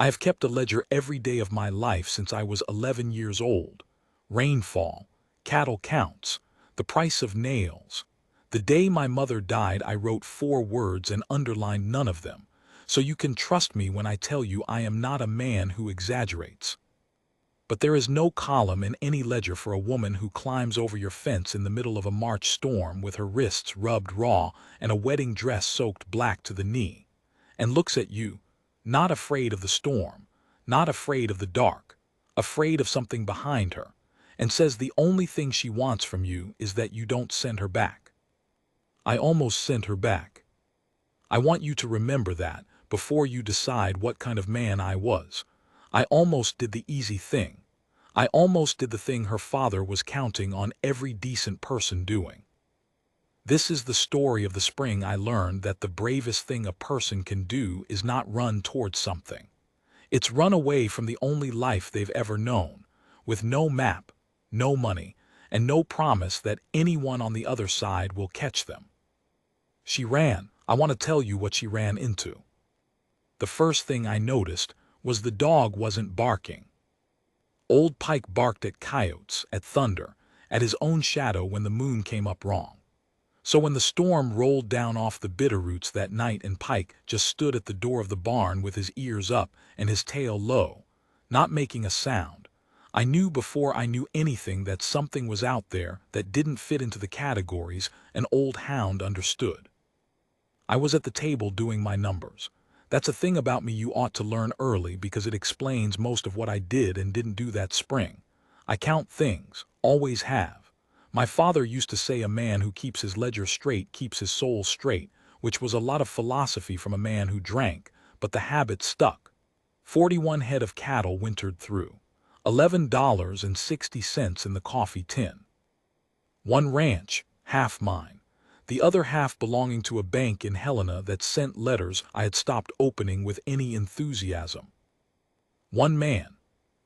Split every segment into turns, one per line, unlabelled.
I have kept a ledger every day of my life since I was 11 years old. Rainfall, cattle counts, the price of nails. The day my mother died, I wrote 4 words and underlined none of them, so you can trust me when I tell you I am not a man who exaggerates. But there is no column in any ledger for a woman who climbs over your fence in the middle of a March storm with her wrists rubbed raw and a wedding dress soaked black to the knee, and looks at you, not afraid of the storm, not afraid of the dark, afraid of something behind her, and says the only thing she wants from you is that you don't send her back. I almost sent her back. I want you to remember that before you decide what kind of man I was. I almost did the easy thing. I almost did the thing her father was counting on every decent person doing. This is the story of the spring I learned that the bravest thing a person can do is not run towards something. It's run away from the only life they've ever known, with no map, no money, and no promise that anyone on the other side will catch them. She ran. I want to tell you what she ran into. The first thing I noticed was the dog wasn't barking. Old Pike barked at coyotes, at thunder, at his own shadow when the moon came up wrong. So when the storm rolled down off the bitterroots that night and Pike just stood at the door of the barn with his ears up and his tail low, not making a sound, I knew before I knew anything that something was out there that didn't fit into the categories an old hound understood. I was at the table doing my numbers. That's a thing about me you ought to learn early because it explains most of what I did and didn't do that spring. I count things, always have. My father used to say a man who keeps his ledger straight keeps his soul straight, which was a lot of philosophy from a man who drank, but the habit stuck. 41 head of cattle wintered through. $11.60 in the coffee tin. 1 ranch, half mine. The other half belonging to a bank in Helena that sent letters I had stopped opening with any enthusiasm. 1 man.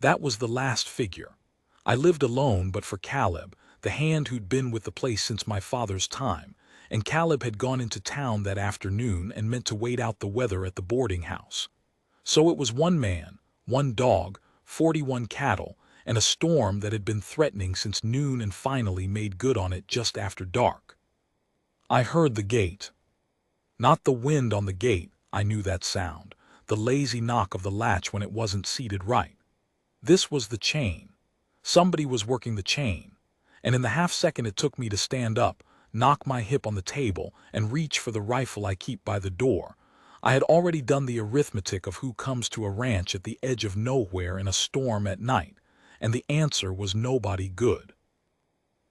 That was the last figure. I lived alone but for Caleb, the hand who'd been with the place since my father's time, and Caleb had gone into town that afternoon and meant to wait out the weather at the boarding house. So it was 1 man, 1 dog, 41 cattle, and a storm that had been threatening since noon and finally made good on it just after dark. I heard the gate. Not the wind on the gate, I knew that sound, the lazy knock of the latch when it wasn't seated right. This was the chain. Somebody was working the chain, and in the half-second it took me to stand up, knock my hip on the table, and reach for the rifle I keep by the door, I had already done the arithmetic of who comes to a ranch at the edge of nowhere in a storm at night, and the answer was nobody good.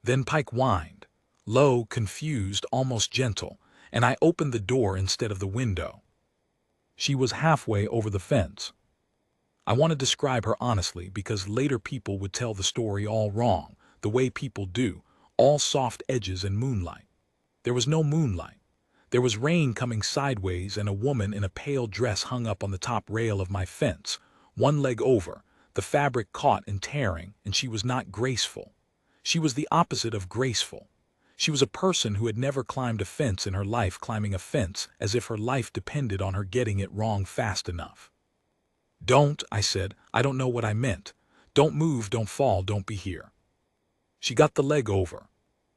Then Pike whined, low, confused, almost gentle, and I opened the door instead of the window. She was halfway over the fence. I want to describe her honestly because later people would tell the story all wrong, the way people do, all soft edges and moonlight. There was no moonlight. There was rain coming sideways and a woman in a pale dress hung up on the top rail of my fence, one leg over, the fabric caught and tearing, and she was not graceful. She was the opposite of graceful. She was a person who had never climbed a fence in her life, climbing a fence as if her life depended on her getting it wrong fast enough. "Don't," I said. "I don't know what I meant. Don't move, don't fall, don't be here." She got the leg over.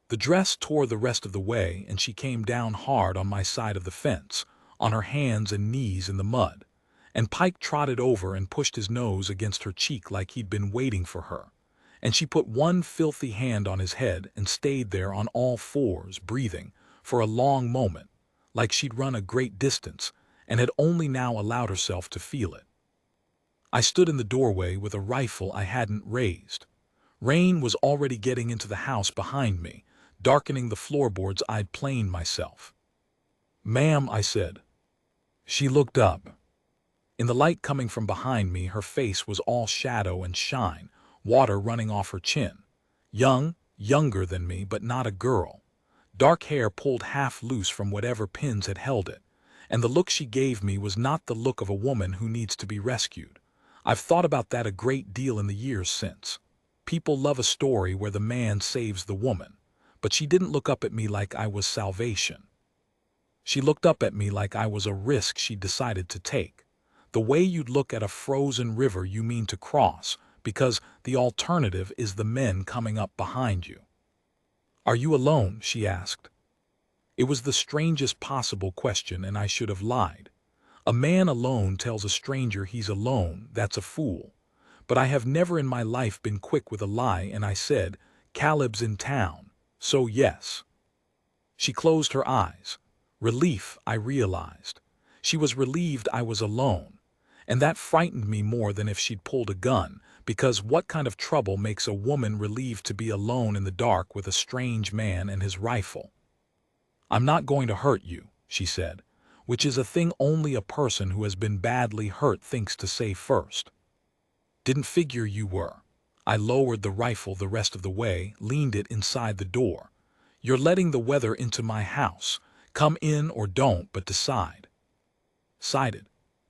The dress tore the rest of the way, and she came down hard on my side of the fence, on her hands and knees in the mud, and Pike trotted over and pushed his nose against her cheek like he'd been waiting for her, and she put one filthy hand on his head and stayed there on all fours, breathing, for a long moment, like she'd run a great distance, and had only now allowed herself to feel it. I stood in the doorway with a rifle I hadn't raised. Rain was already getting into the house behind me, darkening the floorboards I'd planed myself. "Ma'am," I said. She looked up. In the light coming from behind me, her face was all shadow and shine, water running off her chin. Younger than me, but not a girl. Dark hair pulled half loose from whatever pins had held it, and the look she gave me was not the look of a woman who needs to be rescued. I've thought about that a great deal in the years since. People love a story where the man saves the woman, but she didn't look up at me like I was salvation. She looked up at me like I was a risk she'd decided to take. The way you'd look at a frozen river you mean to cross, because the alternative is the men coming up behind you. Are you alone? She asked. It was the strangest possible question, and I should have lied. A man alone tells a stranger he's alone, that's a fool. But I have never in my life been quick with a lie, and I said, Caleb's in town, so yes. She closed her eyes. Relief, I realized. She was relieved I was alone. And that frightened me more than if she'd pulled a gun, because what kind of trouble makes a woman relieved to be alone in the dark with a strange man and his rifle? I'm not going to hurt you, she said, which is a thing only a person who has been badly hurt thinks to say first. Didn't figure you were. I lowered the rifle the rest of the way, leaned it inside the door. You're letting the weather into my house. Come in or don't, but decide. Sided.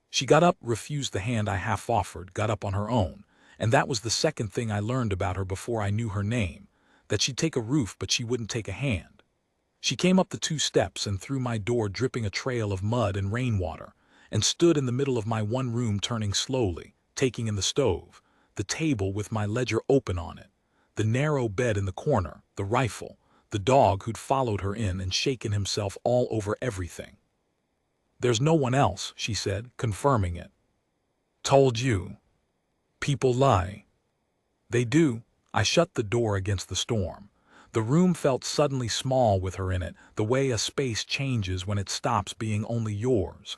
She got up, refused the hand I half offered, got up on her own, and that was the second thing I learned about her before I knew her name, that she'd take a roof but she wouldn't take a hand. She came up the 2 steps and through my door dripping a trail of mud and rainwater, and stood in the middle of my one room turning slowly, taking in the stove, the table with my ledger open on it, the narrow bed in the corner, the rifle, the dog who'd followed her in and shaken himself all over everything. There's no one else, she said, confirming it. Told you. People lie. They do. I shut the door against the storm. The room felt suddenly small with her in it, the way a space changes when it stops being only yours.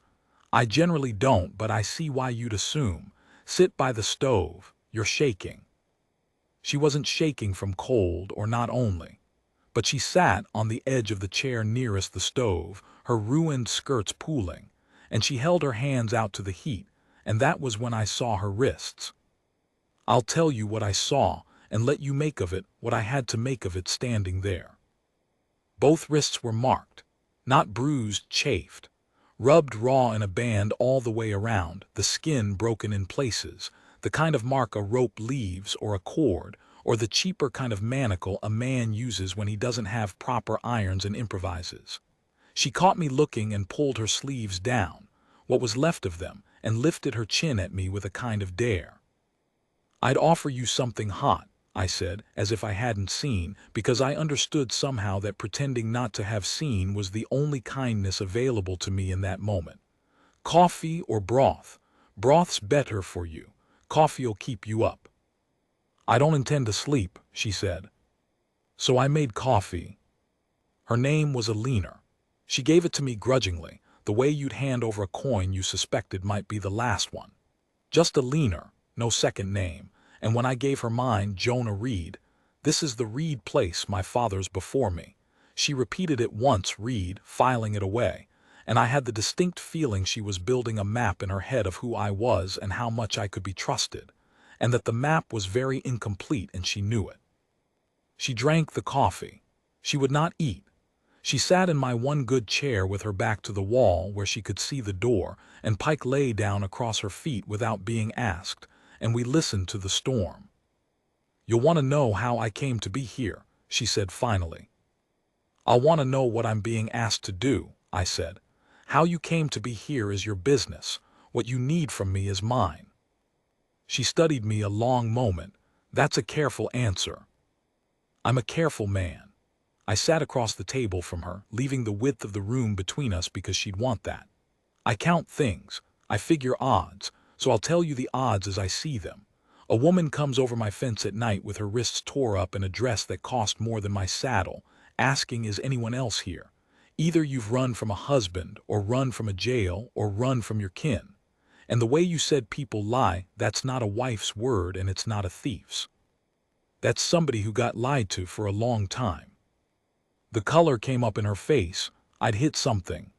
I generally don't, but I see why you'd assume. Sit by the stove. You're shaking. She wasn't shaking from cold, or not only. But she sat on the edge of the chair nearest the stove, her ruined skirts pooling, and she held her hands out to the heat, and that was when I saw her wrists. I'll tell you what I saw, and let you make of it what I had to make of it standing there. Both wrists were marked, not bruised, chafed, rubbed raw in a band all the way around, the skin broken in places, the kind of mark a rope leaves or a cord, or the cheaper kind of manacle a man uses when he doesn't have proper irons and improvises. She caught me looking and pulled her sleeves down, what was left of them, and lifted her chin at me with a kind of dare. I'd offer you something hot, I said, as if I hadn't seen, because I understood somehow that pretending not to have seen was the only kindness available to me in that moment. Coffee or broth? Broth's better for you. Coffee'll keep you up. I don't intend to sleep, she said. So I made coffee. Her name was Eleanor. She gave it to me grudgingly, the way you'd hand over a coin you suspected might be the last one. Just Eleanor, no second name, and when I gave her mine, Jonah Reed, this is the Reed place, my father's before me. She repeated it once, Reed, filing it away, and I had the distinct feeling she was building a map in her head of who I was and how much I could be trusted, and that the map was very incomplete and she knew it. She drank the coffee. She would not eat. She sat in my one good chair with her back to the wall where she could see the door, and Pike lay down across her feet without being asked, and we listened to the storm. You'll want to know how I came to be here, she said finally. I'll want to know what I'm being asked to do, I said. How you came to be here is your business. What you need from me is mine. She studied me a long moment. That's a careful answer. I'm a careful man. I sat across the table from her, leaving the width of the room between us because she'd want that. I count things. I figure odds, so I'll tell you the odds as I see them. A woman comes over my fence at night with her wrists tore up in a dress that cost more than my saddle, asking, is anyone else here? Either you've run from a husband, or run from a jail, or run from your kin. And the way you said people lie, that's not a wife's word and it's not a thief's. That's somebody who got lied to for a long time. The color came up in her face. I'd hit something.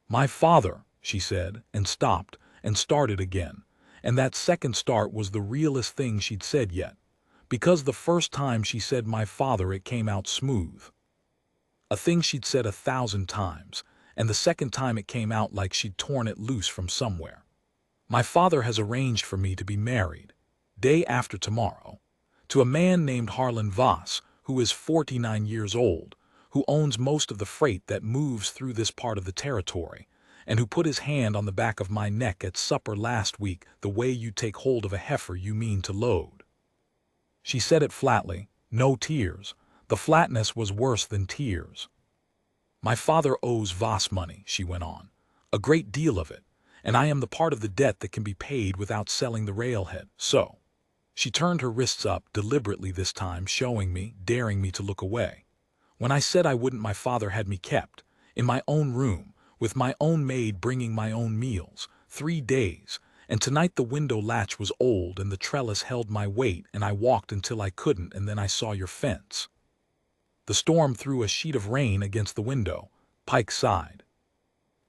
My father, she said, and stopped, and started again. And that second start was the realest thing she'd said yet. Because the first time she said my father, it came out smooth. A thing she'd said 1,000 times, and the second time it came out like she'd torn it loose from somewhere. My father has arranged for me to be married, day after tomorrow, to a man named Harlan Voss, who is 49 years old, who owns most of the freight that moves through this part of the territory, and who put his hand on the back of my neck at supper last week the way you take hold of a heifer you mean to load. She said it flatly, no tears. The flatness was worse than tears. My father owes Voss money, she went on, a great deal of it, and I am the part of the debt that can be paid without selling the railhead, so. She turned her wrists up, deliberately this time, showing me, daring me to look away. When I said I wouldn't, my father had me kept, in my own room, with my own maid bringing my own meals, 3 days, and tonight the window latch was old and the trellis held my weight and I walked until I couldn't, and then I saw your fence. The storm threw a sheet of rain against the window. Pike sighed.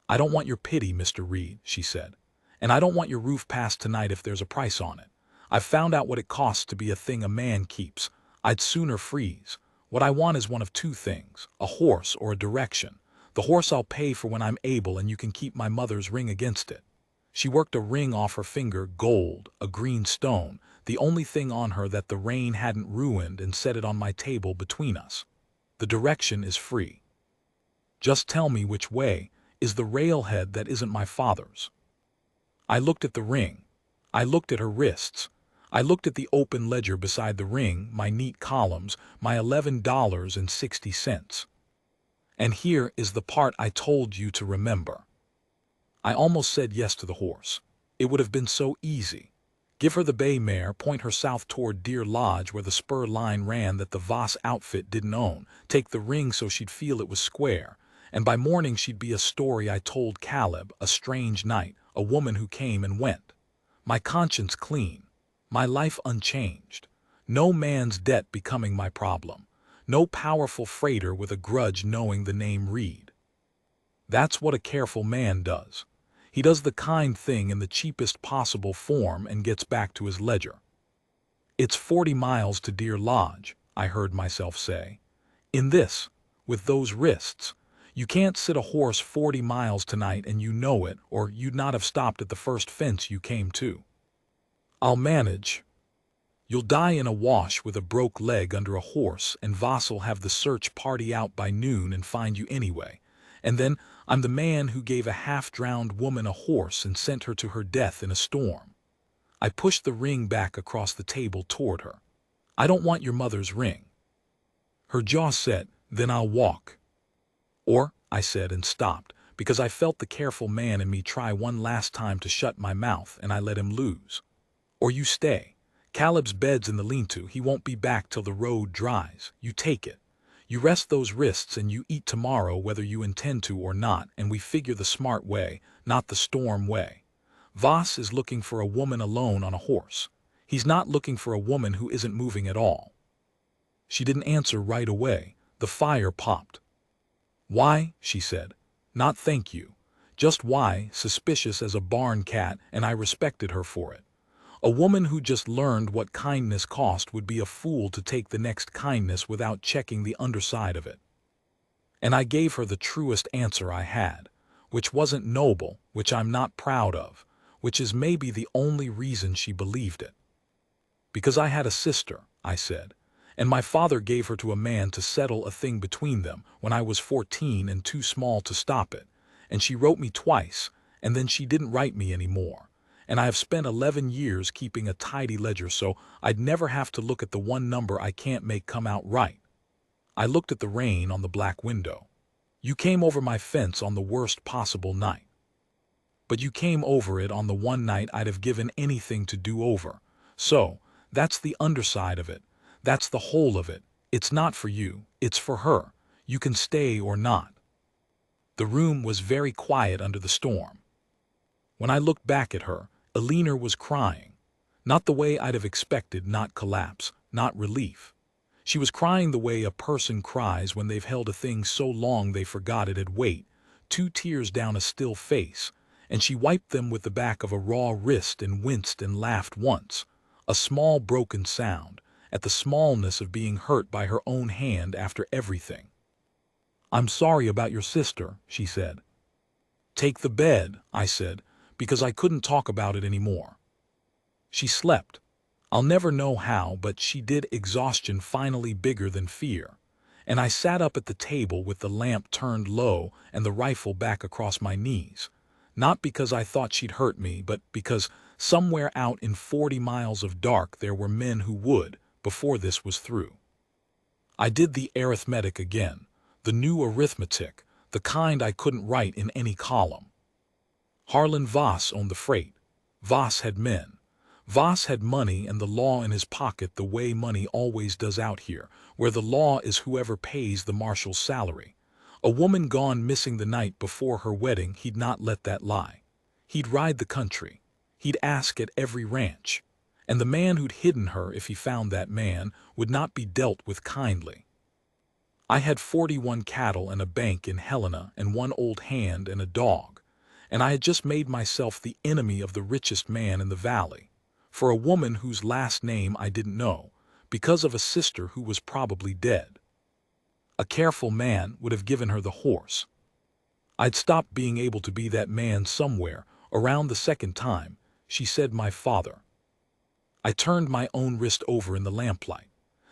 I don't want your pity, Mr. Reed, she said, and I don't want your roof passed tonight if there's a price on it. I've found out what it costs to be a thing a man keeps. I'd sooner freeze. What I want is one of 2 things, a horse or a direction. The horse I'll pay for when I'm able, and you can keep my mother's ring against it. She worked a ring off her finger, gold, a green stone, the only thing on her that the rain hadn't ruined, and set it on my table between us. The direction is free. Just tell me which way is the railhead that isn't my father's. I looked at the ring. I looked at her wrists. I looked at the open ledger beside the ring, my neat columns, my $11.60. And here is the part I told you to remember. I almost said yes to the horse. It would have been so easy. Give her the bay mare, point her south toward Deer Lodge where the spur line ran that the Voss outfit didn't own, take the ring so she'd feel it was square, and by morning she'd be a story I told Caleb, a strange night, a woman who came and went. My conscience clean, my life unchanged, no man's debt becoming my problem, no powerful freighter with a grudge knowing the name Reed. That's what a careful man does. He does the kind thing in the cheapest possible form and gets back to his ledger. It's 40 miles to Deer Lodge, I heard myself say. In this, with those wrists, you can't sit a horse 40 miles tonight and you know it, or you'd not have stopped at the first fence you came to. I'll manage. You'll die in a wash with a broke leg under a horse, and Voss'll have the search party out by noon and find you anyway. And then I'm the man who gave a half-drowned woman a horse and sent her to her death in a storm. I pushed the ring back across the table toward her. I don't want your mother's ring. Her jaw set, then I'll walk. Or, I said and stopped, because I felt the careful man in me try one last time to shut my mouth, and I let him lose. Or you stay. Caleb's bed's in the lean-to. He won't be back till the road dries. You take it. You rest those wrists and you eat tomorrow whether you intend to or not, and we figure the smart way, not the storm way. Voss is looking for a woman alone on a horse. He's not looking for a woman who isn't moving at all. She didn't answer right away. The fire popped. Why? She said. Not thank you. Just why, suspicious as a barn cat, and I respected her for it. A woman who just learned what kindness cost would be a fool to take the next kindness without checking the underside of it. And I gave her the truest answer I had, which wasn't noble, which I'm not proud of, which is maybe the only reason she believed it. Because I had a sister, I said, and my father gave her to a man to settle a thing between them when I was 14 and too small to stop it, and she wrote me twice, and then she didn't write me anymore. And I have spent 11 years keeping a tidy ledger so I'd never have to look at the one number I can't make come out right. I looked at the rain on the black window. You came over my fence on the worst possible night. But you came over it on the one night I'd have given anything to do over. So, that's the underside of it. That's the whole of it. It's not for you, it's for her. You can stay or not. The room was very quiet under the storm. When I looked back at her, Eleanor was crying. Not the way I'd have expected, not collapse, not relief. She was crying the way a person cries when they've held a thing so long they forgot it had weight, 2 tears down a still face, and she wiped them with the back of a raw wrist and winced and laughed once, a small broken sound, at the smallness of being hurt by her own hand after everything. I'm sorry about your sister, she said. Take the bed, I said, because I couldn't talk about it anymore. She slept. I'll never know how, but she did, exhaustion finally bigger than fear. And I sat up at the table with the lamp turned low and the rifle back across my knees. Not because I thought she'd hurt me, but because somewhere out in 40 miles of dark there were men who would, before this was through. I did the arithmetic again, the new arithmetic, the kind I couldn't write in any column. Harlan Voss owned the freight. Voss had men. Voss had money and the law in his pocket, the way money always does out here, where the law is whoever pays the marshal's salary. A woman gone missing the night before her wedding, he'd not let that lie. He'd ride the country. He'd ask at every ranch. And the man who'd hidden her, if he found that man, would not be dealt with kindly. I had 41 cattle and a bank in Helena and one old hand and a dog, and I had just made myself the enemy of the richest man in the valley, for a woman whose last name I didn't know, because of a sister who was probably dead. A careful man would have given her the horse. I'd stopped being able to be that man somewhere around the second time she said my father. I turned my own wrist over in the lamplight.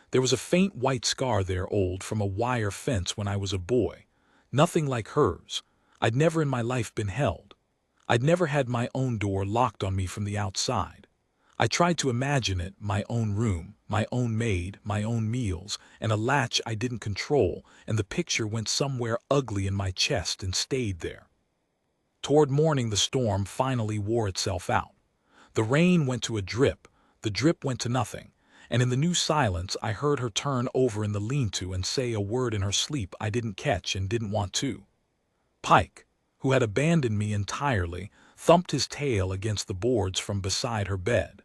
There was a faint white scar there, old from a wire fence when I was a boy. Nothing like hers. I'd never in my life been held. I'd never had my own door locked on me from the outside. I tried to imagine it, my own room, my own maid, my own meals, and a latch I didn't control, and the picture went somewhere ugly in my chest and stayed there. Toward morning the storm finally wore itself out. The rain went to a drip, the drip went to nothing, and in the new silence I heard her turn over in the lean-to and say a word in her sleep I didn't catch and didn't want to. Pike, who had abandoned me entirely, thumped his tail against the boards from beside her bed.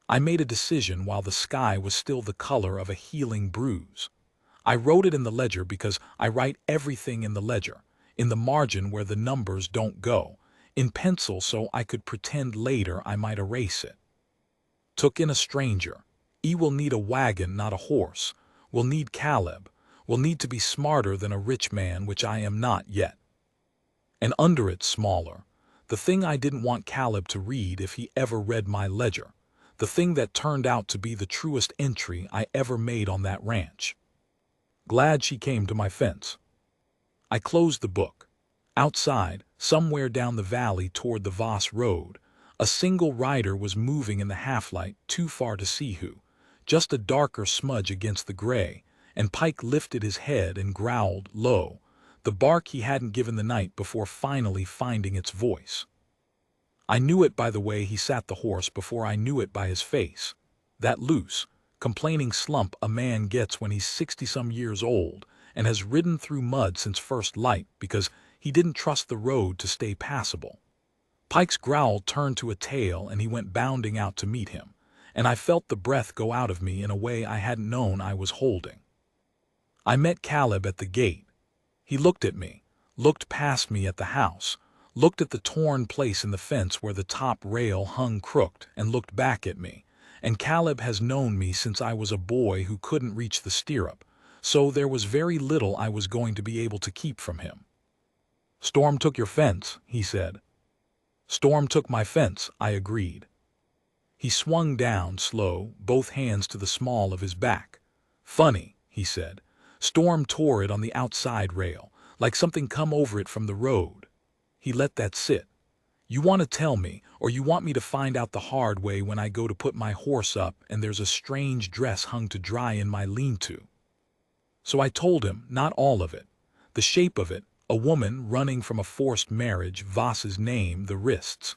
I made a decision while the sky was still the color of a healing bruise. I wrote it in the ledger because I write everything in the ledger, in the margin where the numbers don't go, in pencil so I could pretend later I might erase it. Took in a stranger. Will need a wagon, not a horse. Will need Caleb. Will need to be smarter than a rich man, which I am not yet. And under it, smaller, the thing I didn't want Caleb to read if he ever read my ledger, the thing that turned out to be the truest entry I ever made on that ranch. Glad she came to my fence. I closed the book. Outside, somewhere down the valley toward the Voss Road, a single rider was moving in the half-light, too far to see who, just a darker smudge against the gray, and Pike lifted his head and growled low, the bark he hadn't given the night before finally finding its voice. I knew it by the way he sat the horse before I knew it by his face, that loose, complaining slump a man gets when he's 60-some years old and has ridden through mud since first light because he didn't trust the road to stay passable. Pike's growl turned to a tail and he went bounding out to meet him, and I felt the breath go out of me in a way I hadn't known I was holding. I met Caleb at the gate. He looked at me, looked past me at the house, looked at the torn place in the fence where the top rail hung crooked, and looked back at me. And Caleb has known me since I was a boy who couldn't reach the stirrup, so there was very little I was going to be able to keep from him. "Storm took your fence," he said. "Storm took my fence," I agreed. He swung down, slow, both hands to the small of his back. "Funny," he said. "Storm tore it on the outside rail, like something come over it from the road." He let that sit. "You want to tell me, or you want me to find out the hard way when I go to put my horse up and there's a strange dress hung to dry in my lean-to?" So I told him, not all of it. The shape of it, a woman running from a forced marriage, Voss's name, the wrists.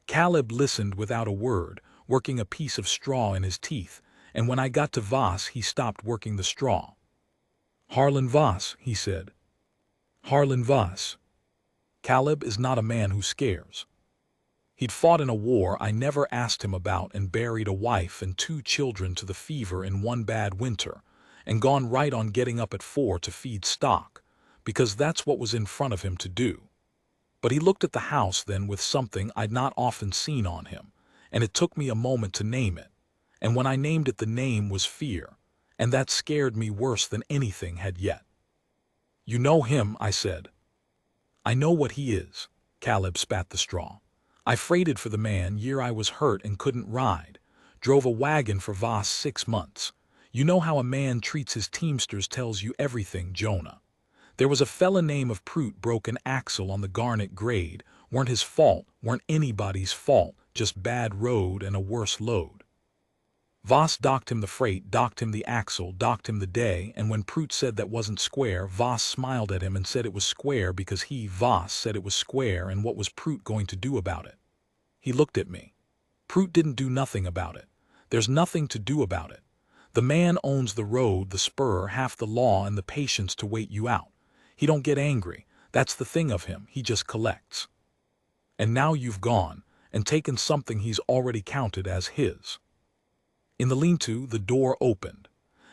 Caleb listened without a word, working a piece of straw in his teeth, and when I got to Voss he stopped working the straw. "Harlan Voss," he said. "Harlan Voss." Caleb is not a man who scares. He'd fought in a war I never asked him about and buried a wife and 2 children to the fever in one bad winter, and gone right on getting up at 4 to feed stock, because that's what was in front of him to do. But he looked at the house then with something I'd not often seen on him, and it took me a moment to name it, and when I named it the name was fear, and that scared me worse than anything had yet. "You know him," I said. "I know what he is." Caleb spat the straw. "I freighted for the man year I was hurt and couldn't ride, drove a wagon for Voss 6 months. You know how a man treats his teamsters tells you everything, Jonah. There was a fella name of Prout broke an axle on the Garnet grade, Weren't his fault, weren't anybody's fault, just bad road and a worse load. Voss docked him the freight, docked him the axle, docked him the day, and when Prout said that wasn't square, Voss smiled at him and said it was square because he, Voss, said it was square, and what was Prout going to do about it? He looked at me. Prout didn't do nothing about it. There's nothing to do about it. The man owns the road, the spur, half the law, and the patience to wait you out. He don't get angry. That's the thing of him. He just collects. And now you've gone and taken something he's already counted as his. In the lean-to, the door opened.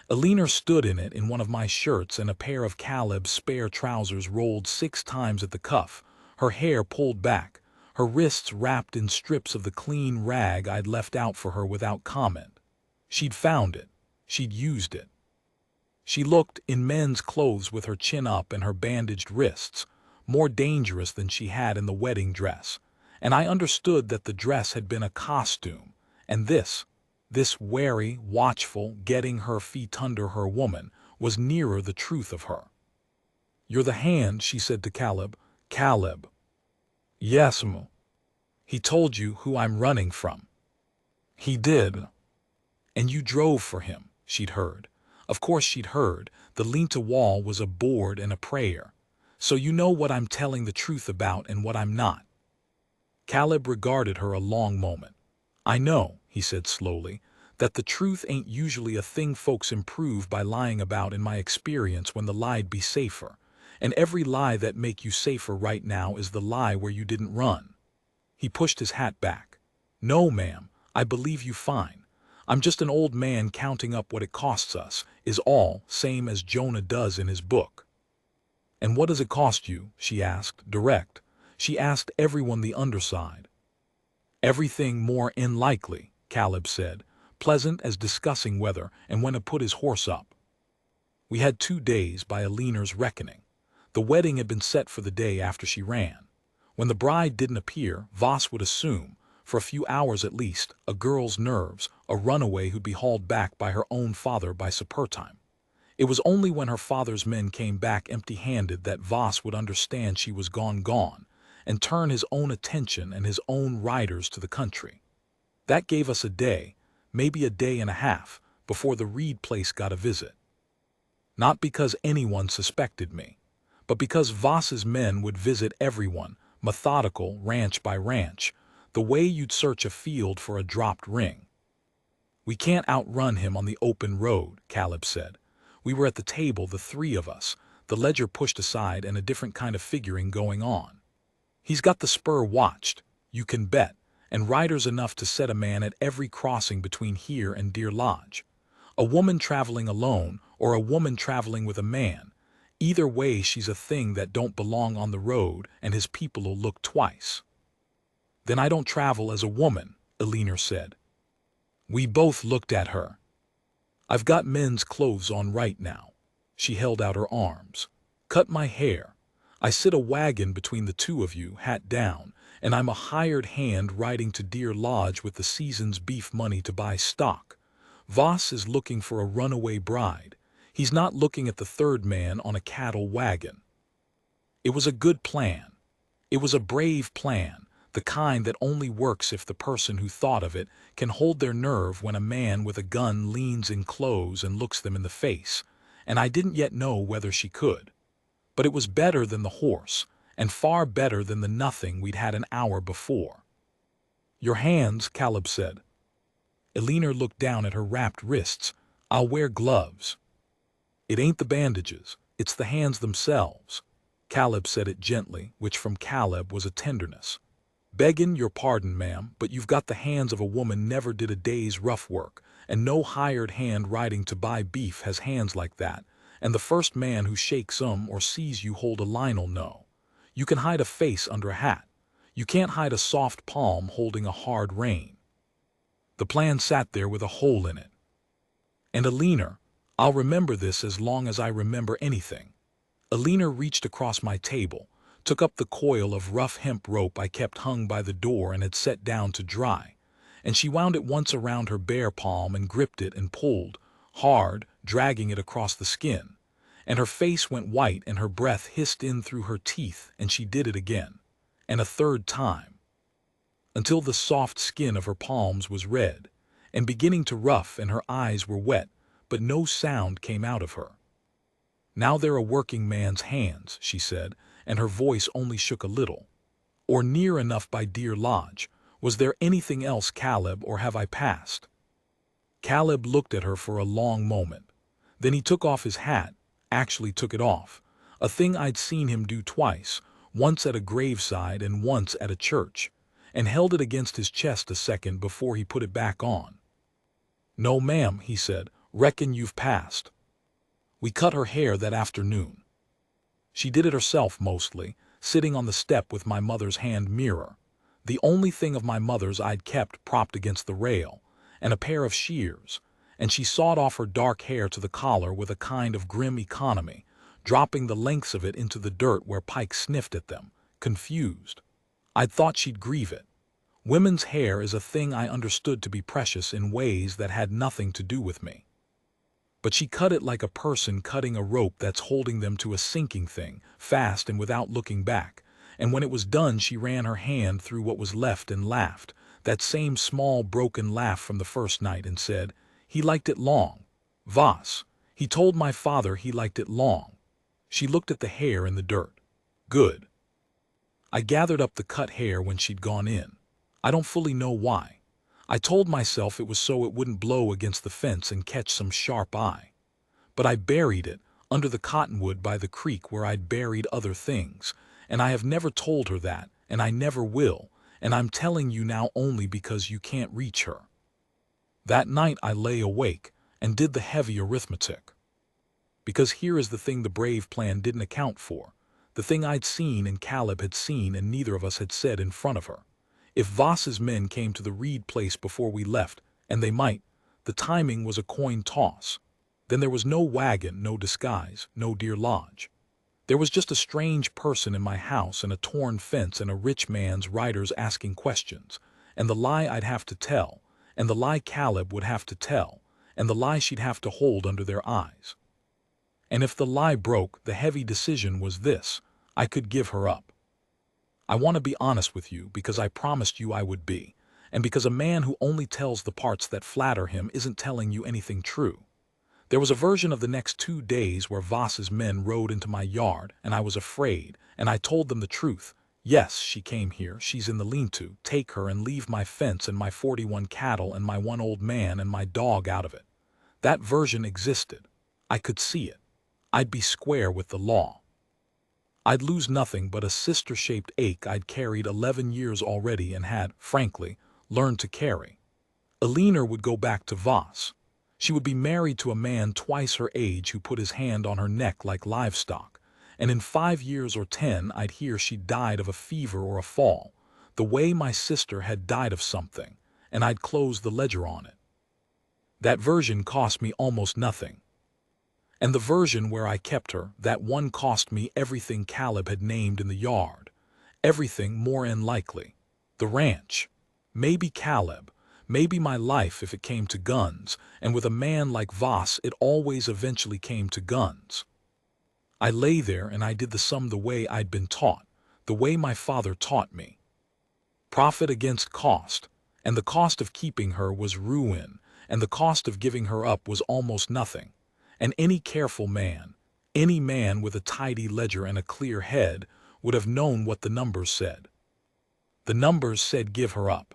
Eleanor stood in it in one of my shirts and a pair of Caleb's spare trousers rolled 6 times at the cuff, her hair pulled back, her wrists wrapped in strips of the clean rag I'd left out for her without comment. She'd found it. She'd used it. She looked, in men's clothes with her chin up and her bandaged wrists, more dangerous than she had in the wedding dress, and I understood that the dress had been a costume, and this wary, watchful, getting her feet under her woman, was nearer the truth of her. "You're the hand," she said to Caleb. "Caleb." "Yes, m'm." "He told you who I'm running from." "He did." "And you drove for him," she'd heard. Of course she'd heard. The lean-to wall was a board and a prayer. "So you know what I'm telling the truth about and what I'm not." Caleb regarded her a long moment. "I know," he said slowly, "that the truth ain't usually a thing folks improve by lying about in my experience when the lie'd be safer. And every lie that make you safer right now is the lie where you didn't run." He pushed his hat back. "No, ma'am, I believe you fine. I'm just an old man counting up what it costs us, is all, same as Jonah does in his book." "And what does it cost you?" she asked, direct. She asked everyone the underside. "Everything more unlikely," Caleb said, pleasant as discussing weather, and went to put his horse up. We had 2 days by Eleanor's reckoning. The wedding had been set for the day after she ran. When the bride didn't appear, Voss would assume, for a few hours at least, a girl's nerves, a runaway who'd be hauled back by her own father by suppertime. It was only when her father's men came back empty-handed that Voss would understand she was gone, and turn his own attention and his own riders to the country. That gave us a day, maybe a day and a half, before the Reed place got a visit. Not because anyone suspected me, but because Voss's men would visit everyone, methodical, ranch by ranch, the way you'd search a field for a dropped ring. "We can't outrun him on the open road," Caleb said. We were at the table, the 3 of us, the ledger pushed aside and a different kind of figuring going on. "He's got the spur watched, you can bet, and riders enough to set a man at every crossing between here and Deer Lodge. A woman traveling alone or a woman traveling with a man, either way she's a thing that don't belong on the road and his people'll look twice." "Then I don't travel as a woman," Eleanor said. We both looked at her. "I've got men's clothes on right now." She held out her arms. "Cut my hair. I sit a wagon between the 2 of you, hat down, and I'm a hired hand riding to Deer Lodge with the season's beef money to buy stock. Voss is looking for a runaway bride. He's not looking at the 3rd man on a cattle wagon." It was a good plan. It was a brave plan, the kind that only works if the person who thought of it can hold their nerve when a man with a gun leans in close and looks them in the face, and I didn't yet know whether she could. But it was better than the horse, and far better than the nothing we'd had an hour before. "Your hands," Caleb said. Eleanor looked down at her wrapped wrists. "I'll wear gloves." "It ain't the bandages, it's the hands themselves." Caleb said it gently, which from Caleb was a tenderness. "Beggin' your pardon, ma'am, but you've got the hands of a woman never did a day's rough work, and no hired hand riding to buy beef has hands like that, and the first man who shakes 'em or sees you hold a line'll know. You can hide a face under a hat. You can't hide a soft palm holding a hard rein." The plan sat there with a hole in it. "And Eleanor, I'll remember this as long as I remember anything." Eleanor reached across my table, took up the coil of rough hemp rope I kept hung by the door and had set down to dry, and she wound it once around her bare palm and gripped it and pulled, hard, dragging it across the skin, and her face went white and her breath hissed in through her teeth, and she did it again. and a third time, until the soft skin of her palms was red and beginning to rough and her eyes were wet, but no sound came out of her. "Now they're a working man's hands," she said, and her voice only shook a little. "Or near enough by Deer Lodge. Was there anything else, Caleb, or have I passed?" Caleb looked at her for a long moment. Then he took off his hat, actually took it off, a thing I'd seen him do twice, once at a graveside and once at a church, and held it against his chest a second before he put it back on. "No, ma'am," he said, "reckon you've passed." We cut her hair that afternoon. She did it herself mostly, sitting on the step with my mother's hand mirror, the only thing of my mother's I'd kept propped against the rail, and a pair of shears, and she sawed off her dark hair to the collar with a kind of grim economy, dropping the lengths of it into the dirt where Pike sniffed at them, confused. I'd thought she'd grieve it. Women's hair is a thing I understood to be precious in ways that had nothing to do with me. But she cut it like a person cutting a rope that's holding them to a sinking thing, fast and without looking back, and when it was done she ran her hand through what was left and laughed, that same small broken laugh from the first night, and said, "He liked it long. Voss, he told my father he liked it long." She looked at the hair in the dirt. "Good." I gathered up the cut hair when she'd gone in. I don't fully know why. I told myself it was so it wouldn't blow against the fence and catch some sharp eye. But I buried it under the cottonwood by the creek where I'd buried other things, and I have never told her that, and I never will, and I'm telling you now only because you can't reach her. That night I lay awake and did the heavy arithmetic. Because here is the thing the brave plan didn't account for, the thing I'd seen and Caleb had seen and neither of us had said in front of her. If Voss's men came to the Reed place before we left, and they might, the timing was a coin toss. Then there was no wagon, no disguise, no Deer Lodge. There was just a strange person in my house and a torn fence and a rich man's riders asking questions, and the lie I'd have to tell, and the lie Caleb would have to tell, and the lie she'd have to hold under their eyes. And if the lie broke, the heavy decision was this: I could give her up. I want to be honest with you because I promised you I would be, and because a man who only tells the parts that flatter him isn't telling you anything true. There was a version of the next 2 days where Voss's men rode into my yard, and I was afraid, and I told them the truth. Yes, she came here, she's in the lean-to, take her and leave my fence and my 41 cattle and my 1 old man and my dog out of it. That version existed. I could see it. I'd be square with the law. I'd lose nothing but a sister-shaped ache I'd carried 11 years already and had, frankly, learned to carry. Eleanor would go back to Voss. She would be married to a man twice her age who put his hand on her neck like livestock, and in 5 years or 10 I'd hear she'd died of a fever or a fall, the way my sister had died of something, and I'd close the ledger on it. That version cost me almost nothing. And the version where I kept her, that one cost me everything Caleb had named in the yard. Everything more unlikely. The ranch. Maybe Caleb. Maybe my life if it came to guns, and with a man like Voss it always eventually came to guns. I lay there and I did the sum the way I'd been taught, the way my father taught me. Profit against cost, and the cost of keeping her was ruin, and the cost of giving her up was almost nothing. And any careful man, any man with a tidy ledger and a clear head, would have known what the numbers said. The numbers said give her up.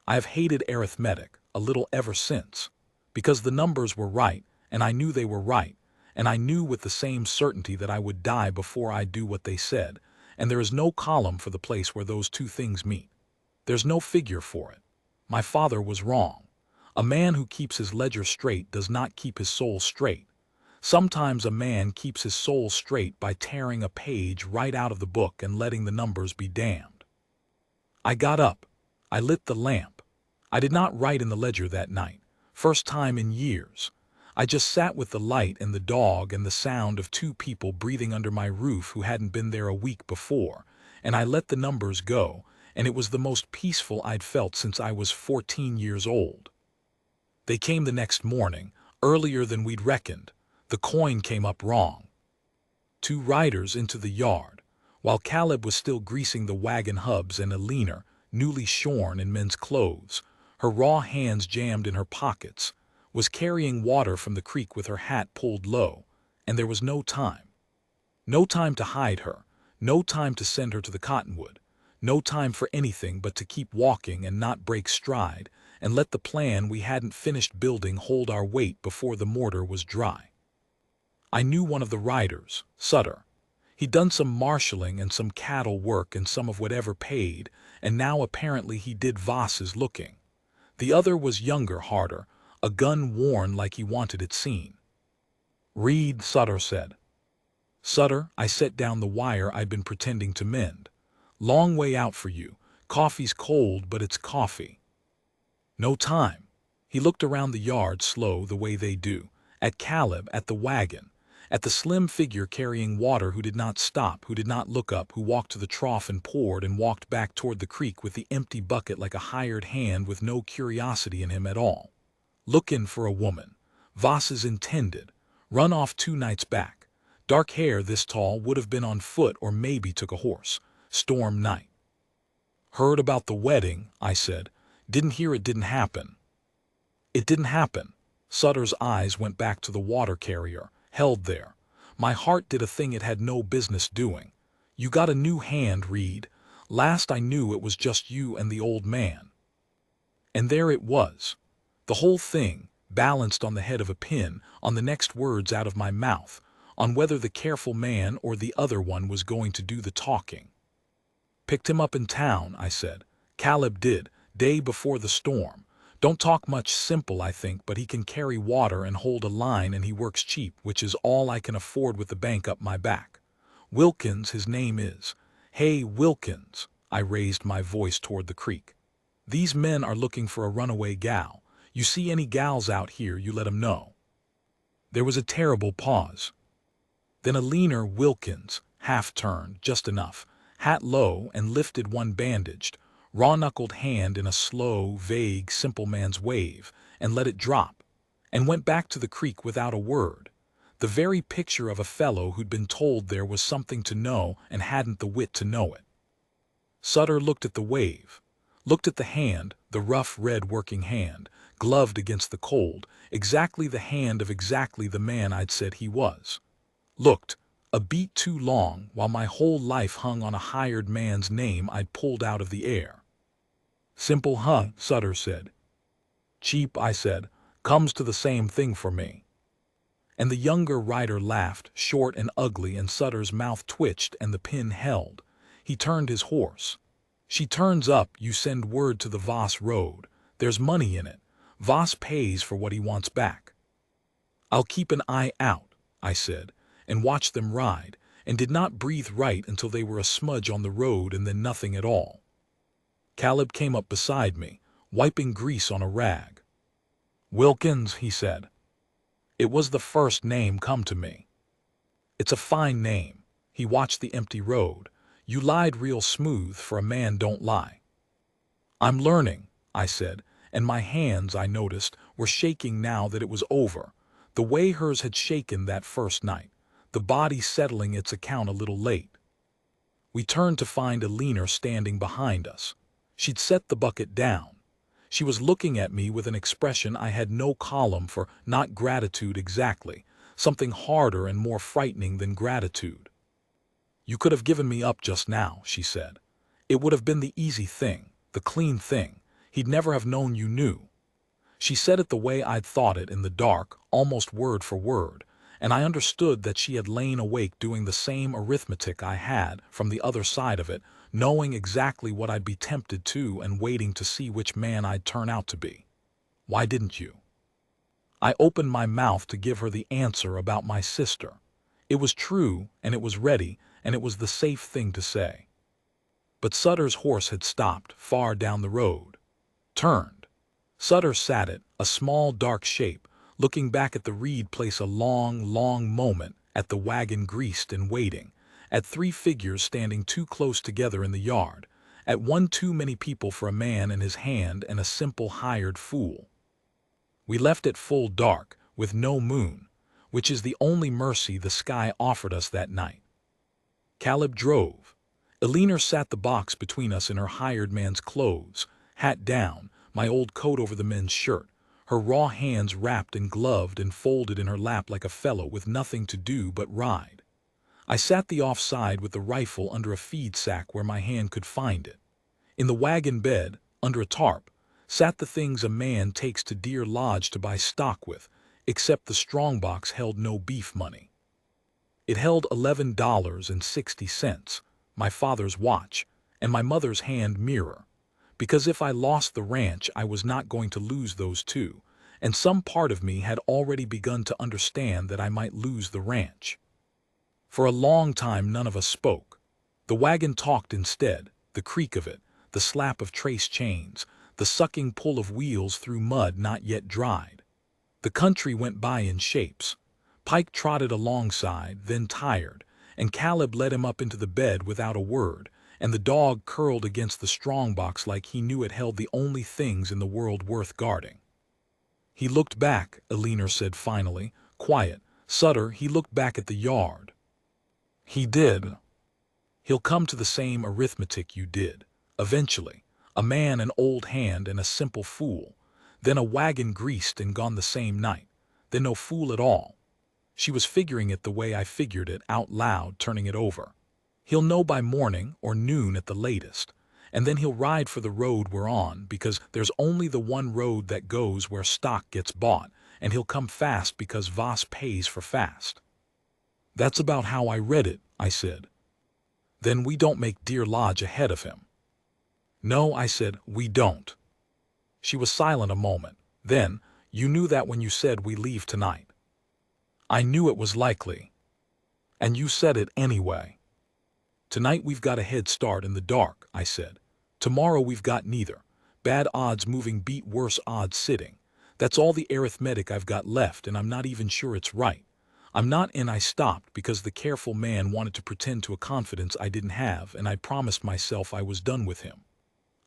I have hated arithmetic a little ever since, because the numbers were right, and I knew they were right, and I knew with the same certainty that I would die before I'd do what they said, and there is no column for the place where those two things meet. There's no figure for it. My father was wrong. A man who keeps his ledger straight does not keep his soul straight. Sometimes a man keeps his soul straight by tearing a page right out of the book and letting the numbers be damned. I got up. I lit the lamp. I did not write in the ledger that night, first time in years. I just sat with the light and the dog and the sound of 2 people breathing under my roof who hadn't been there a week before, and I let the numbers go, and it was the most peaceful I'd felt since I was 14 years old. They came the next morning, earlier than we'd reckoned. The coin came up wrong. 2 riders into the yard. while Caleb was still greasing the wagon hubs, and Eleanor, newly shorn in men's clothes, her raw hands jammed in her pockets, was carrying water from the creek with her hat pulled low, and there was no time. No time to hide her, no time to send her to the cottonwood, no time for anything but to keep walking and not break stride, and let the plan we hadn't finished building hold our weight before the mortar was dry. I knew one of the riders, Sutter. He'd done some marshalling and some cattle work and some of whatever paid, and now apparently he did Voss's looking. The other was younger, harder, a gun worn like he wanted it seen. "Reed," Sutter said. "Sutter," I set down the wire I'd been pretending to mend. "Long way out for you. Coffee's cold, but it's coffee." "No time." He looked around the yard slow, the way they do, at Caleb, at the wagon, at the slim figure carrying water who did not stop, who did not look up, who walked to the trough and poured and walked back toward the creek with the empty bucket like a hired hand with no curiosity in him at all. Lookin' for a woman. Voss's intended. Run off 2 nights back. Dark hair this tall, would have been on foot or maybe took a horse. Storm night. "Heard about the wedding," I said. "Didn't hear it didn't happen." "It didn't happen." Sutter's eyes went back to the water carrier, held there. "My heart did a thing it had no business doing. You got a new hand, Reed. Last I knew it was just you and the old man." And there it was. The whole thing, balanced on the head of a pin, on the next words out of my mouth, on whether the careful man or the other one was going to do the talking. "Picked him up in town," I said. "Caleb did, day before the storm. Don't talk much, simple I think, but he can carry water and hold a line, and he works cheap, which is all I can afford with the bank up my back. Wilkins his name is. Hey, Wilkins," I raised my voice toward the creek. "These men are looking for a runaway gal. You see any gals out here, you let 'em know." There was a terrible pause. Then Eleanor Wilkins half-turned, just enough, hat low, and lifted one bandaged, raw-knuckled hand in a slow, vague, simple man's wave, and let it drop, and went back to the creek without a word, the very picture of a fellow who'd been told there was something to know and hadn't the wit to know it. Sutter looked at the wave, looked at the hand, the rough red working hand, gloved against the cold, exactly the hand of exactly the man I'd said he was. Looked, a beat too long, while my whole life hung on a hired man's name I'd pulled out of the air. "Simple, huh?" Sutter said. "Cheap," I said. "Comes to the same thing for me." And the younger rider laughed, short and ugly, and Sutter's mouth twitched and the pin held. He turned his horse. "She turns up, you send word to the Voss road. There's money in it. Voss pays for what he wants back." "I'll keep an eye out," I said, and watched them ride, and did not breathe right until they were a smudge on the road and then nothing at all. Caleb came up beside me, wiping grease on a rag. "Wilkins," he said. It was the first name come to me. "It's a fine name." He watched the empty road. "You lied real smooth, for a man don't lie." "I'm learning," I said, and my hands, I noticed, were shaking now that it was over, the way hers had shaken that first night, the body settling its account a little late. We turned to find Eleanor standing behind us. She'd set the bucket down. She was looking at me with an expression I had no column for, not gratitude exactly, something harder and more frightening than gratitude. "You could have given me up just now," she said. "It would have been the easy thing, the clean thing. He'd never have known you knew." She said it the way I'd thought it in the dark, almost word for word, and I understood that she had lain awake doing the same arithmetic I had from the other side of it, knowing exactly what I'd be tempted to and waiting to see which man I'd turn out to be. "Why didn't you?" I opened my mouth to give her the answer about my sister. It was true, and it was ready, and it was the safe thing to say. But Sutter's horse had stopped, far down the road. Turned. Sutter sat it, a small dark shape, looking back at the Reed place a long, long moment, at the wagon greased and waiting, at 3 figures standing too close together in the yard, at one too many people for a man and his hand and a simple hired fool. We left at full dark, with no moon, which is the only mercy the sky offered us that night. Caleb drove. Eleanor sat the box between us in her hired man's clothes, hat down, my old coat over the men's shirt, her raw hands wrapped and gloved and folded in her lap like a fellow with nothing to do but ride. I sat the offside with the rifle under a feed sack where my hand could find it. In the wagon bed, under a tarp, sat the things a man takes to Deer Lodge to buy stock with, except the strongbox held no beef money. It held $11.60, my father's watch, and my mother's hand mirror, because if I lost the ranch I was not going to lose those two, and some part of me had already begun to understand that I might lose the ranch. For a long time none of us spoke. The wagon talked instead, the creak of it, the slap of trace chains, the sucking pull of wheels through mud not yet dried. The country went by in shapes. Pike trotted alongside, then tired, and Caleb led him up into the bed without a word, and the dog curled against the strongbox like he knew it held the only things in the world worth guarding. He looked back, Eleanor said finally, quiet. Sutter, he looked back at the yard. He did. He'll come to the same arithmetic you did. Eventually, a man, an old hand, and a simple fool. Then a wagon greased and gone the same night. Then no fool at all. She was figuring it the way I figured it, out loud, turning it over. He'll know by morning or noon at the latest, and then he'll ride for the road we're on, because there's only the one road that goes where stock gets bought, and he'll come fast because Voss pays for fast. That's about how I read it, I said. Then we don't make Deer Lodge ahead of him. No, I said, we don't. She was silent a moment. Then, you knew that when you said we leave tonight. I knew it was likely. And you said it anyway. Tonight we've got a head start in the dark, I said. Tomorrow we've got neither. Bad odds moving beat worse odds sitting. That's all the arithmetic I've got left, and I'm not even sure it's right. I'm not in. I stopped because the careful man wanted to pretend to a confidence I didn't have, and I promised myself I was done with him.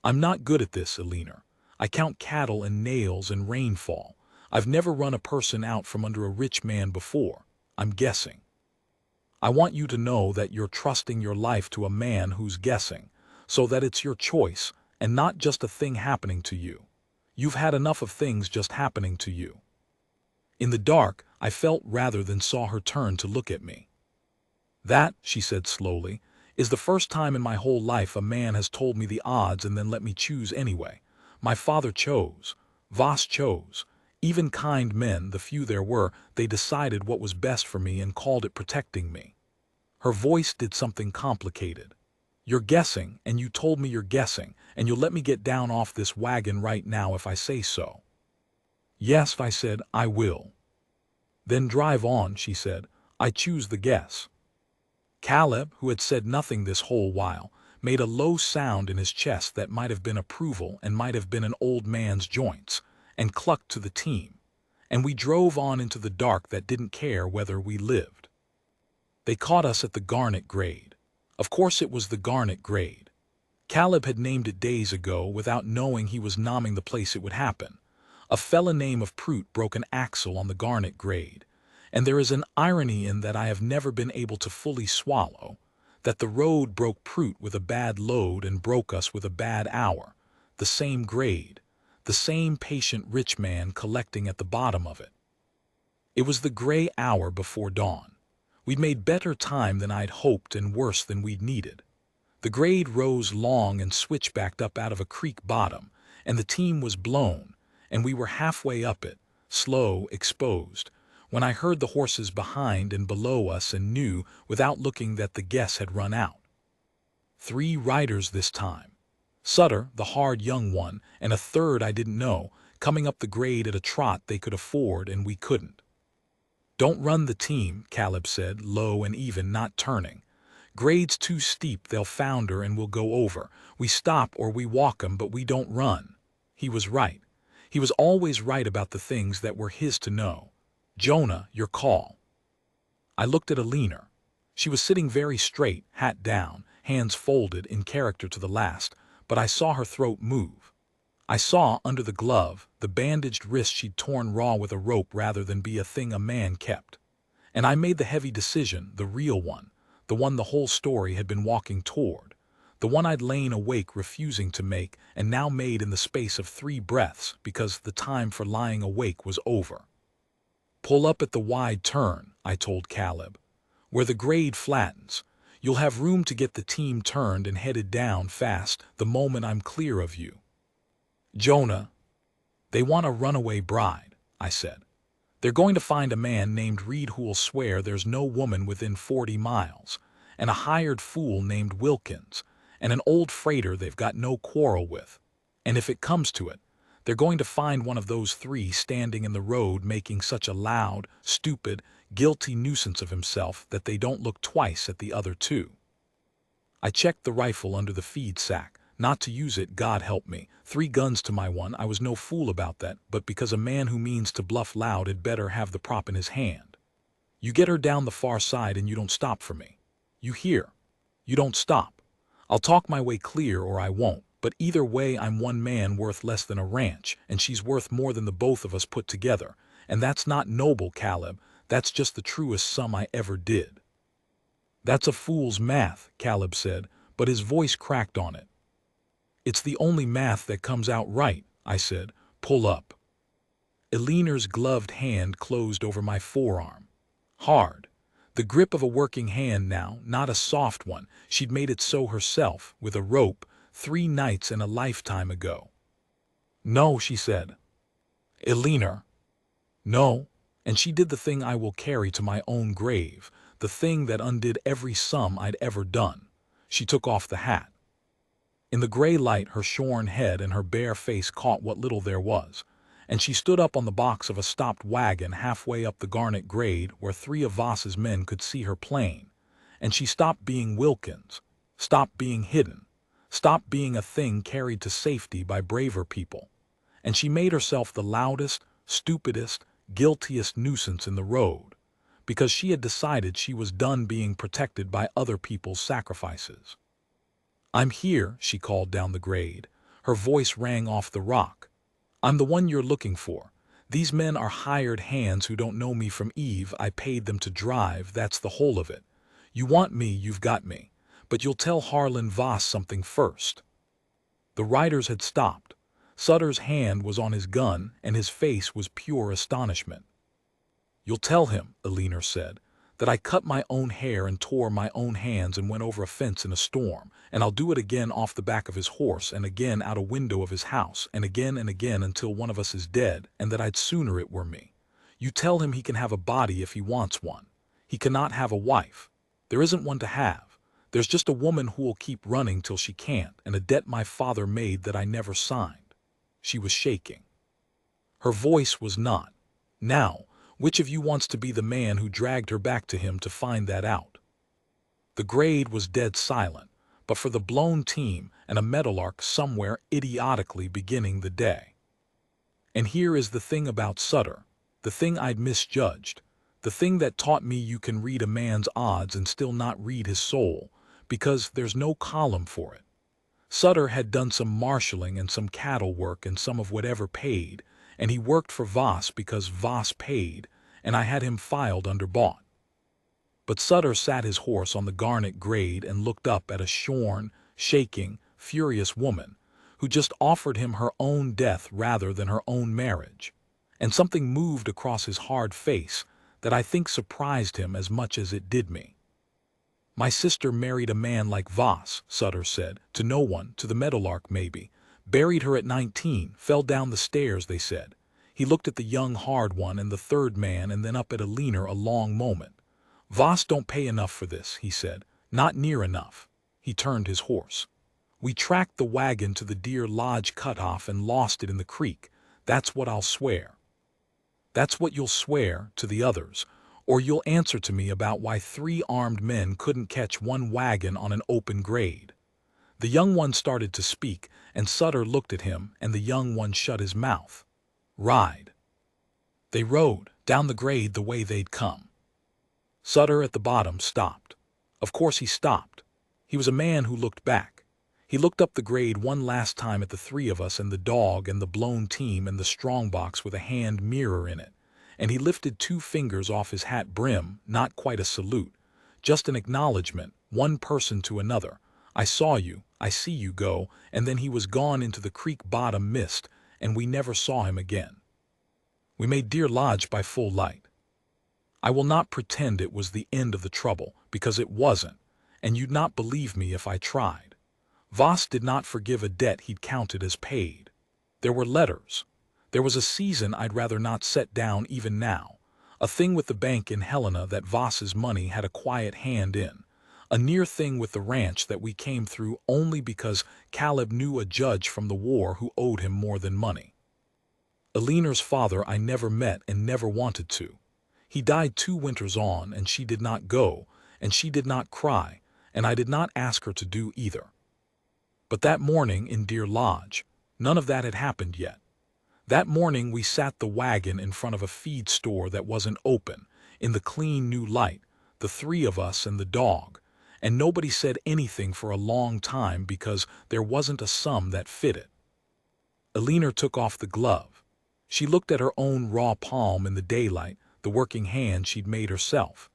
I'm not good at this, Eleanor. I count cattle and nails and rainfall. I've never run a person out from under a rich man before. I'm guessing. I want you to know that you're trusting your life to a man who's guessing, so that it's your choice and not just a thing happening to you. You've had enough of things just happening to you. In the dark, I felt rather than saw her turn to look at me. That, she said slowly, is the first time in my whole life a man has told me the odds and then let me choose anyway. My father chose. Voss chose. Even kind men, the few there were, they decided what was best for me and called it protecting me. Her voice did something complicated. You're guessing, and you told me you're guessing, and you'll let me get down off this wagon right now if I say so. Yes, I said, I will. Then drive on, she said. I choose the guess. Caleb, who had said nothing this whole while, made a low sound in his chest that might have been approval and might have been an old man's joints, and clucked to the team, and we drove on into the dark that didn't care whether we lived. They caught us at the Garnet Grade. Of course it was the Garnet Grade. Caleb had named it days ago without knowing he was nomming the place it would happen. A fella named of Prout broke an axle on the Garnet Grade, and there is an irony in that I have never been able to fully swallow, that the road broke Prout with a bad load and broke us with a bad hour, the same grade, the same patient rich man collecting at the bottom of it. It was the gray hour before dawn. We'd made better time than I'd hoped and worse than we'd needed. The grade rose long and switchbacked up out of a creek bottom, and the team was blown, and we were halfway up it, slow, exposed, when I heard the horses behind and below us and knew, without looking, that the guess had run out. 3 riders this time. Sutter, the hard young one, and a third I didn't know, coming up the grade at a trot they could afford and we couldn't. Don't run the team, Caleb said, low and even, not turning. Grade's too steep, they'll founder and we'll go over. We stop or we walk 'em, but we don't run. He was right. He was always right about the things that were his to know. Jonah, your call. I looked at Eleanor. She was sitting very straight, hat down, hands folded, in character to the last, but I saw her throat move. I saw, under the glove, the bandaged wrist she'd torn raw with a rope rather than be a thing a man kept. And I made the heavy decision, the real one, the one the whole story had been walking toward. The one I'd lain awake refusing to make, and now made in the space of 3 breaths because the time for lying awake was over. "Pull up at the wide turn," I told Caleb. "Where the grade flattens. You'll have room to get the team turned and headed down fast the moment I'm clear of you." "Jonah, they want a runaway bride," I said. "They're going to find a man named Reed who'll swear there's no woman within 40 miles, and a hired fool named Wilkins, and an old freighter they've got no quarrel with. And if it comes to it, they're going to find one of those 3 standing in the road making such a loud, stupid, guilty nuisance of himself that they don't look twice at the other 2. I checked the rifle under the feed sack, not to use it, God help me, 3 guns to my one. I was no fool about that, but because a man who means to bluff loud had better have the prop in his hand. "You get her down the far side and you don't stop for me. You hear? You don't stop. I'll talk my way clear or I won't, but either way I'm one man worth less than a ranch, and she's worth more than the both of us put together, and that's not noble, Caleb, that's just the truest sum I ever did." "That's a fool's math," Caleb said, but his voice cracked on it. "It's the only math that comes out right," I said. "Pull up." Eleanor's gloved hand closed over my forearm. Hard. The grip of a working hand now, not a soft one. She'd made it so herself, with a rope, 3 nights and a lifetime ago. "No," she said. "Eleanor." "No." And she did the thing I will carry to my own grave, the thing that undid every sum I'd ever done. She took off the hat. In the gray light, her shorn head and her bare face caught what little there was, and she stood up on the box of a stopped wagon halfway up the garnet grade where 3 of Voss's men could see her plain, and she stopped being Wilkins, stopped being hidden, stopped being a thing carried to safety by braver people, and she made herself the loudest, stupidest, guiltiest nuisance in the road, because she had decided she was done being protected by other people's sacrifices. "I'm here," she called down the grade. Her voice rang off the rock. "I'm the one you're looking for. These men are hired hands who don't know me from Eve. I paid them to drive, that's the whole of it. You want me, you've got me. But you'll tell Harlan Voss something first." The riders had stopped. Sutter's hand was on his gun, and his face was pure astonishment. "You'll tell him," Eleanor said, "that I cut my own hair and tore my own hands and went over a fence in a storm, and I'll do it again off the back of his horse and again out a window of his house and again until one of us is dead, and that I'd sooner it were me. You tell him he can have a body if he wants one. He cannot have a wife. There isn't one to have. There's just a woman who'll keep running till she can't, and a debt my father made that I never signed." She was shaking. Her voice was not, "Now, which of you wants to be the man who dragged her back to him to find that out?" The grade was dead silent, but for the blown team and a meadowlark somewhere idiotically beginning the day. And here is the thing about Sutter, the thing I'd misjudged, the thing that taught me you can read a man's odds and still not read his soul, because there's no column for it. Sutter had done some marshalling and some cattle work and some of whatever paid, and he worked for Voss because Voss paid, and I had him filed under bought. But Sutter sat his horse on the garnet grade and looked up at a shorn, shaking, furious woman who just offered him her own death rather than her own marriage, and something moved across his hard face that I think surprised him as much as it did me. "My sister married a man like Voss," Sutter said, "to no one, to the meadowlark maybe. Buried her at 19, fell down the stairs, they said." He looked at the young hard one and the 3rd man and then up at Eleanor a long moment. "Voss don't pay enough for this," he said. "Not near enough." He turned his horse. "We tracked the wagon to the Deer Lodge cutoff and lost it in the creek. That's what I'll swear." "That's what you'll swear to the others, or you'll answer to me about why 3 armed men couldn't catch one wagon on an open grade." The young one started to speak, and Sutter looked at him, and the young one shut his mouth. "Ride." They rode down the grade the way they'd come. Sutter at the bottom stopped. Of course he stopped. He was a man who looked back. He looked up the grade one last time at the 3 of us and the dog and the blown team and the strongbox with a hand mirror in it, and he lifted 2 fingers off his hat brim, not quite a salute, just an acknowledgement, one person to another. I saw you, I see you go, and then he was gone into the creek bottom mist, and we never saw him again. We made Deer Lodge by full light. I will not pretend it was the end of the trouble, because it wasn't, and you'd not believe me if I tried. Voss did not forgive a debt he'd counted as paid. There were letters. There was a season I'd rather not set down even now, a thing with the bank in Helena that Voss's money had a quiet hand in, a near thing with the ranch that we came through only because Caleb knew a judge from the war who owed him more than money. Eleanor's father I never met and never wanted to. He died 2 winters on, and she did not go, and she did not cry, and I did not ask her to do either. But that morning in Deer Lodge, none of that had happened yet. That morning we sat the wagon in front of a feed store that wasn't open, in the clean new light, the 3 of us and the dog, and nobody said anything for a long time because there wasn't a sum that fit it. Eleanor took off the glove. She looked at her own raw palm in the daylight, the working hand she'd made herself,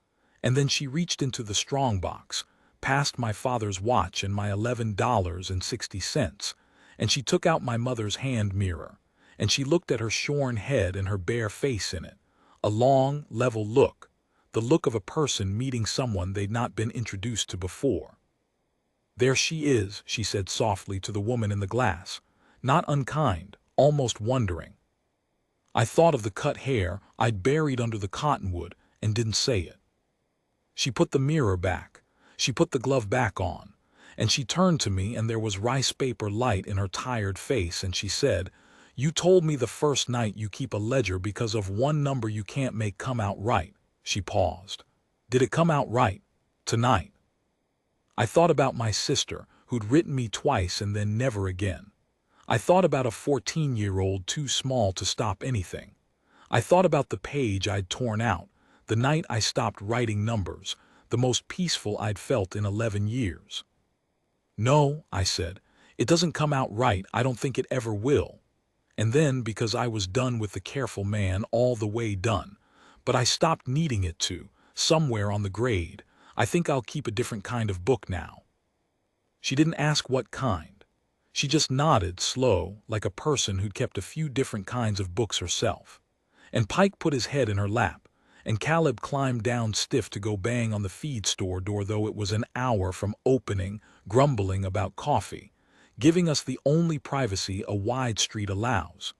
and then she reached into the strongbox, past my father's watch and my $11.60, and she took out my mother's hand mirror, and she looked at her shorn head and her bare face in it, a long, level look, the look of a person meeting someone they'd not been introduced to before. "There she is," she said softly to the woman in the glass, not unkind, almost wondering. I thought of the cut hair I'd buried under the cottonwood and didn't say it. She put the mirror back. She put the glove back on, and she turned to me, and there was rice paper light in her tired face, and she said, "You told me the first night you keep a ledger because of one number you can't make come out right." She paused. "Did it come out right tonight?" I thought about my sister, who'd written me twice and then never again. I thought about a 14-year-old too small to stop anything. I thought about the page I'd torn out, the night I stopped writing numbers, the most peaceful I'd felt in 11 years. "No," I said, "it doesn't come out right. I don't think it ever will." And then, because I was done with the careful man, all the way done, but I stopped needing it to, somewhere on the grade, I think I'll keep a different kind of book now. She didn't ask what kind. She just nodded, slow, like a person who'd kept a few different kinds of books herself. And Pike put his head in her lap, and Caleb climbed down stiff to go bang on the feed store door, though it was an hour from opening, grumbling about coffee, giving us the only privacy a wide street allows,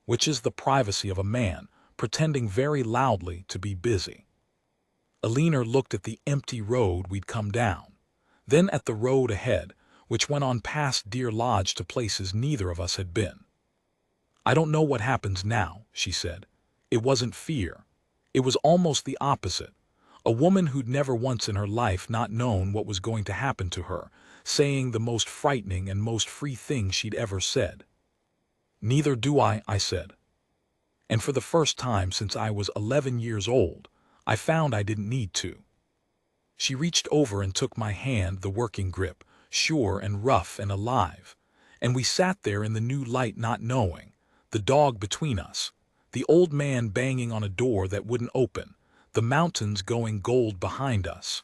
which is the privacy of a man pretending very loudly to be busy. Eleanor looked at the empty road we'd come down, then at the road ahead, which went on past Deer Lodge to places neither of us had been. "I don't know what happens now," she said. It wasn't fear. It was almost the opposite. A woman who'd never once in her life not known what was going to happen to her, saying the most frightening and most free thing she'd ever said. "Neither do I said. And for the first time since I was 11 years old, I found I didn't need to." She reached over and took my hand, the working grip, sure and rough and alive, and we sat there in the new light not knowing, the dog between us, the old man banging on a door that wouldn't open, the mountains going gold behind us.